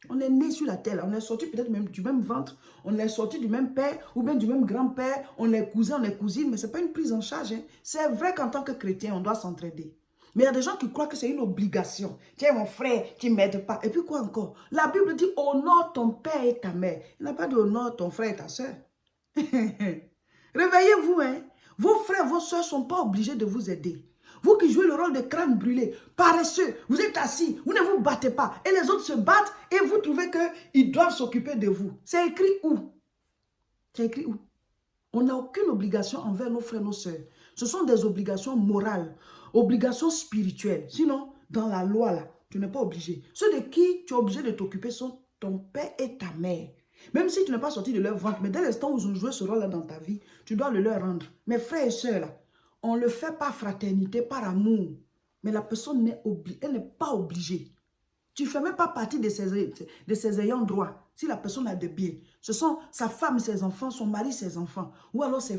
On est né sur la terre, là. On est sorti peut-être même du même ventre, on est sorti du même père ou bien du même grand-père, on est cousins, on est cousines, mais ce n'est pas une prise en charge. Hein. C'est vrai qu'en tant que chrétien, on doit s'entraider. Mais il y a des gens qui croient que c'est une obligation. Tiens, mon frère, tu ne m'aides pas. Et puis quoi encore? La Bible dit honore ton père et ta mère. Il n'a pas dit honore ton frère et ta soeur. Réveillez-vous, hein. Vos frères, vos soeurs ne sont pas obligés de vous aider. Vous qui jouez le rôle de crâne brûlé, paresseux, vous êtes assis, vous ne vous battez pas. Et les autres se battent et vous trouvez qu'ils doivent s'occuper de vous. C'est écrit où? C'est écrit où? On n'a aucune obligation envers nos frères, nos soeurs. Ce sont des obligations morales, obligations spirituelles. Sinon, dans la loi, là, tu n'es pas obligé. Ceux de qui tu es obligé de t'occuper sont ton père et ta mère. Même si tu n'es pas sorti de leur ventre, mais dès l'instant où ils ont joué ce rôle-là dans ta vie, tu dois le leur rendre. Mes frères et sœurs, là, on le fait par fraternité, par amour. Mais la personne n'est pas obligée. Tu ne fais même pas partie de ses ayants droit. Si la personne a des biens, ce sont sa femme, ses enfants, son mari, ses enfants. Ou alors son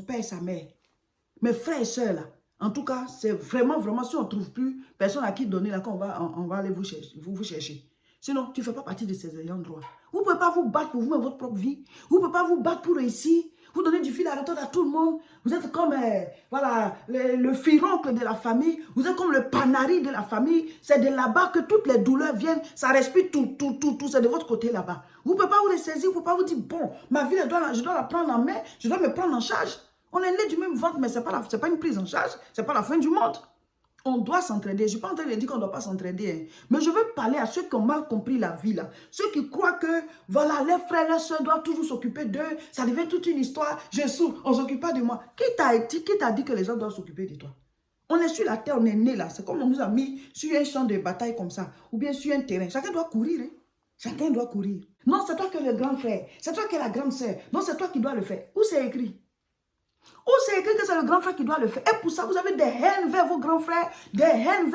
père et sa mère. Mes frères et sœurs, là, en tout cas, c'est vraiment, vraiment, si on ne trouve plus personne à qui donner, là, on va aller vous chercher. Sinon, tu ne fais pas partie de ces ayants droit. Vous ne pouvez pas vous battre pour vous dans votre propre vie. Vous ne pouvez pas vous battre pour réussir. Vous donnez du fil à retordre à tout le monde. Vous êtes comme voilà, le fironcle de la famille. Vous êtes comme le panari de la famille. C'est de là-bas que toutes les douleurs viennent. Ça respire tout. C'est de votre côté là-bas. Vous ne pouvez pas vous ressaisir. Vous ne pouvez pas vous dire, bon, ma vie, je dois la prendre en main. Je dois me prendre en charge. On est né du même ventre, mais ce n'est pas une prise en charge. Ce n'est pas la fin du monde. On doit s'entraider. Je ne suis pas en train de dire qu'on ne doit pas s'entraider. Hein. Mais je veux parler à ceux qui ont mal compris la vie. Là. Ceux qui croient que voilà, les frères, les soeurs doivent toujours s'occuper d'eux. Ça devient toute une histoire. Je souffre, on ne s'occupe pas de moi. Qui t'a dit que les gens doivent s'occuper de toi? On est sur la terre, on est né là. C'est comme on nous a mis sur un champ de bataille comme ça. Ou bien sur un terrain. Chacun doit courir. Hein. Chacun doit courir. Non, c'est toi qui es le grand frère. C'est toi qui es la grande sœur. Non, c'est toi qui dois le faire. Où c'est écrit? Ou c'est écrit que c'est le grand frère qui doit le faire. Et pour ça, vous avez des haines vers vos grands frères, des haines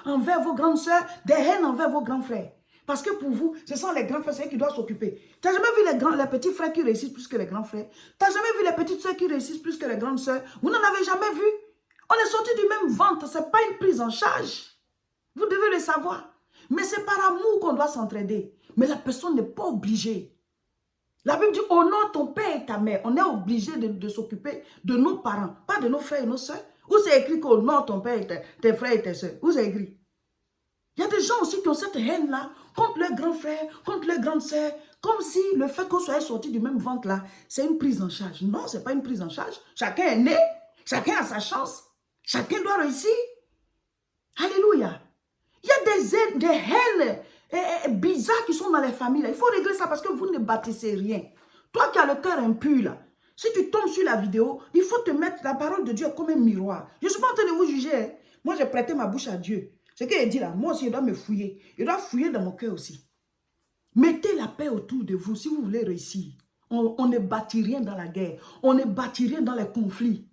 envers vos grandes soeurs, des haines envers vos grands frères. Parce que pour vous, ce sont les grands frères qui doivent s'occuper. Tu n'as jamais vu les petits frères qui réussissent plus que les grands frères? Tu n'as jamais vu les petites soeurs qui réussissent plus que les grandes soeurs? Vous n'en avez jamais vu? On est sortis du même ventre, ce n'est pas une prise en charge. Vous devez le savoir. Mais c'est par amour qu'on doit s'entraider. Mais la personne n'est pas obligée. La Bible dit, honore ton père et ta mère. On est obligé de s'occuper de nos parents, pas de nos frères et nos soeurs. Où c'est écrit qu'honore ton père et tes frères et tes soeurs? Où c'est écrit? Il y a des gens aussi qui ont cette haine-là contre leurs grands frères, contre leurs grandes sœurs, comme si le fait qu'on soit sorti du même ventre-là, c'est une prise en charge. Non, ce n'est pas une prise en charge. Chacun est né, chacun a sa chance, chacun doit réussir. Alléluia. Il y a des haines bizarres qui sont dans les familles. Là. Il faut régler ça parce que vous ne bâtissez rien. Toi qui as le cœur impur, là, si tu tombes sur la vidéo, il faut te mettre la parole de Dieu comme un miroir. Je ne suis pas en train de vous juger. Hein. Moi, j'ai prêté ma bouche à Dieu. Ce qu'il dit là, moi aussi, il doit me fouiller. Il doit fouiller dans mon cœur aussi. Mettez la paix autour de vous si vous voulez réussir. On ne bâtit rien dans la guerre. On ne bâtit rien dans les conflits.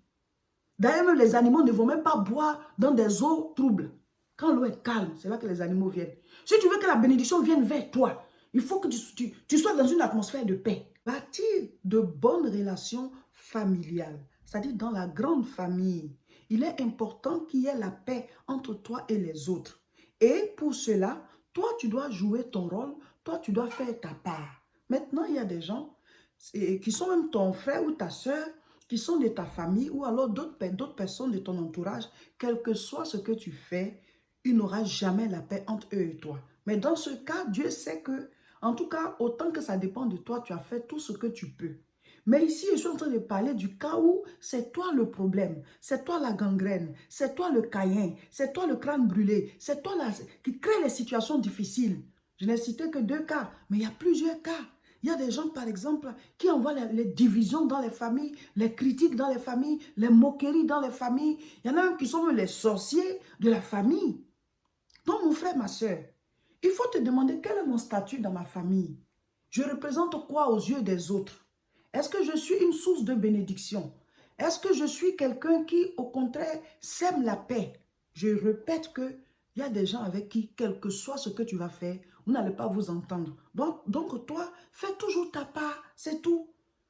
D'ailleurs, même les animaux ne vont même pas boire dans des eaux troubles. Quand l'eau est calme, c'est là que les animaux viennent. Si tu veux que la bénédiction vienne vers toi, il faut que tu sois dans une atmosphère de paix. Bâtir de bonnes relations familiales, c'est-à-dire dans la grande famille. Il est important qu'il y ait la paix entre toi et les autres. Et pour cela, toi, tu dois jouer ton rôle, toi, tu dois faire ta part. Maintenant, il y a des gens qui sont même ton frère ou ta soeur, qui sont de ta famille ou alors d'autres personnes de ton entourage, quel que soit ce que tu fais, il n'aura jamais la paix entre eux et toi. Mais dans ce cas, Dieu sait que, en tout cas, autant que ça dépend de toi, tu as fait tout ce que tu peux. Mais ici, je suis en train de parler du cas où c'est toi le problème, c'est toi la gangrène, c'est toi le caïn, c'est toi le crâne brûlé, c'est toi qui crée les situations difficiles. Je n'ai cité que 2 cas, mais il y a plusieurs cas. Il y a des gens, par exemple, qui envoient les divisions dans les familles, les critiques dans les familles, les moqueries dans les familles. Il y en a même qui sont les sorciers de la famille. Donc, mon frère, ma soeur, il faut te demander quel est mon statut dans ma famille. Je représente quoi aux yeux des autres? Est-ce que je suis une source de bénédiction? Est-ce que je suis quelqu'un qui, au contraire, sème la paix? Je répète qu'il y a des gens avec qui, quel que soit ce que tu vas faire, vous n'allez pas vous entendre. Donc, toi, fais toujours ta part, c'est tout.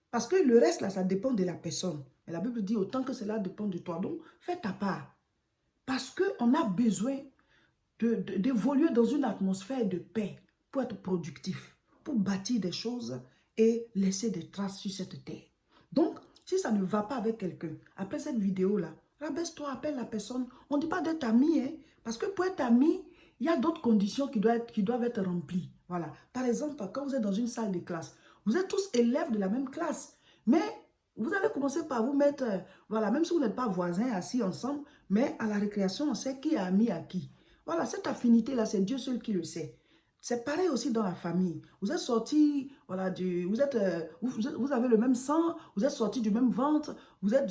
Parce que le reste, là, ça dépend de la personne. Et la Bible dit, autant que cela dépend de toi. Donc, fais ta part. Parce qu'on a besoin d'évoluer dans une atmosphère de paix. pour être productif, pour bâtir des choses et laisser des traces sur cette terre. Donc, si ça ne va pas avec quelqu'un, après cette vidéo-là, rabaisse-toi, appelle la personne. On ne dit pas d'être ami, hein, parce que pour être ami, il y a d'autres conditions qui doivent être remplies. Voilà. Par exemple, quand vous êtes dans une salle de classe, vous êtes tous élèves de la même classe, mais vous allez commencer par vous mettre, voilà, même si vous n'êtes pas voisins assis ensemble, mais à la récréation, on sait qui est ami à qui. Voilà, cette affinité-là, c'est Dieu seul qui le sait. C'est pareil aussi dans la famille. Vous êtes sortis, voilà, vous avez le même sang, vous êtes sortis du même ventre, vous êtes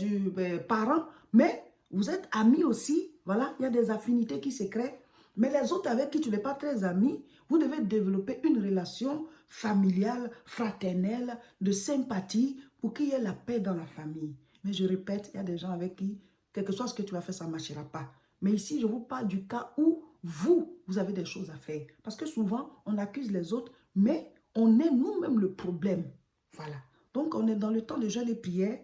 parents, mais vous êtes amis aussi. Voilà, il y a des affinités qui se créent. Mais les autres avec qui tu n'es pas très ami, vous devez développer une relation familiale, fraternelle, de sympathie pour qu'il y ait la paix dans la famille. Mais je répète, il y a des gens avec qui, quel que soit ce que tu as fait, ça ne marchera pas. Mais ici, je vous parle du cas où vous avez des choses à faire. Parce que souvent, on accuse les autres, mais on est nous-mêmes le problème. Voilà. Donc, on est dans le temps de jeûne et prière.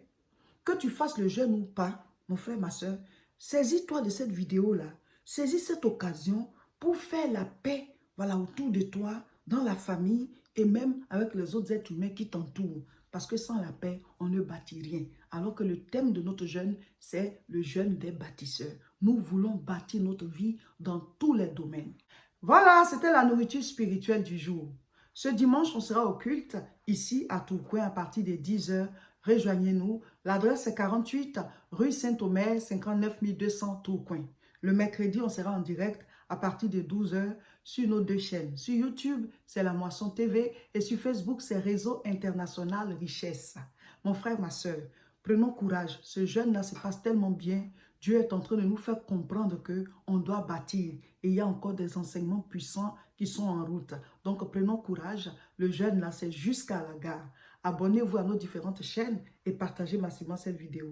Que tu fasses le jeûne ou pas, mon frère, ma soeur, saisis-toi de cette vidéo-là. Saisis cette occasion pour faire la paix, voilà, autour de toi, dans la famille et même avec les autres êtres humains qui t'entourent. Parce que sans la paix, on ne bâtit rien. Alors que le thème de notre jeûne, c'est le jeûne des bâtisseurs. Nous voulons bâtir notre vie dans tous les domaines. Voilà, c'était la nourriture spirituelle du jour. Ce dimanche, on sera au culte, ici à Tourcoing, à partir de 10 h. Rejoignez-nous. L'adresse est 48 rue Saint-Omer, 59 200 Tourcoing. Le mercredi, on sera en direct à partir de 12 h sur nos deux chaînes. Sur YouTube, c'est La Moisson TV et sur Facebook, c'est Réseau International Richesse. Mon frère, ma soeur, prenons courage. Ce jeûne-là se passe tellement bien. Dieu est en train de nous faire comprendre qu'on doit bâtir. Et il y a encore des enseignements puissants qui sont en route. Donc, prenons courage. Le jeûne, là, c'est jusqu'à la gare. Abonnez-vous à nos différentes chaînes et partagez massivement cette vidéo.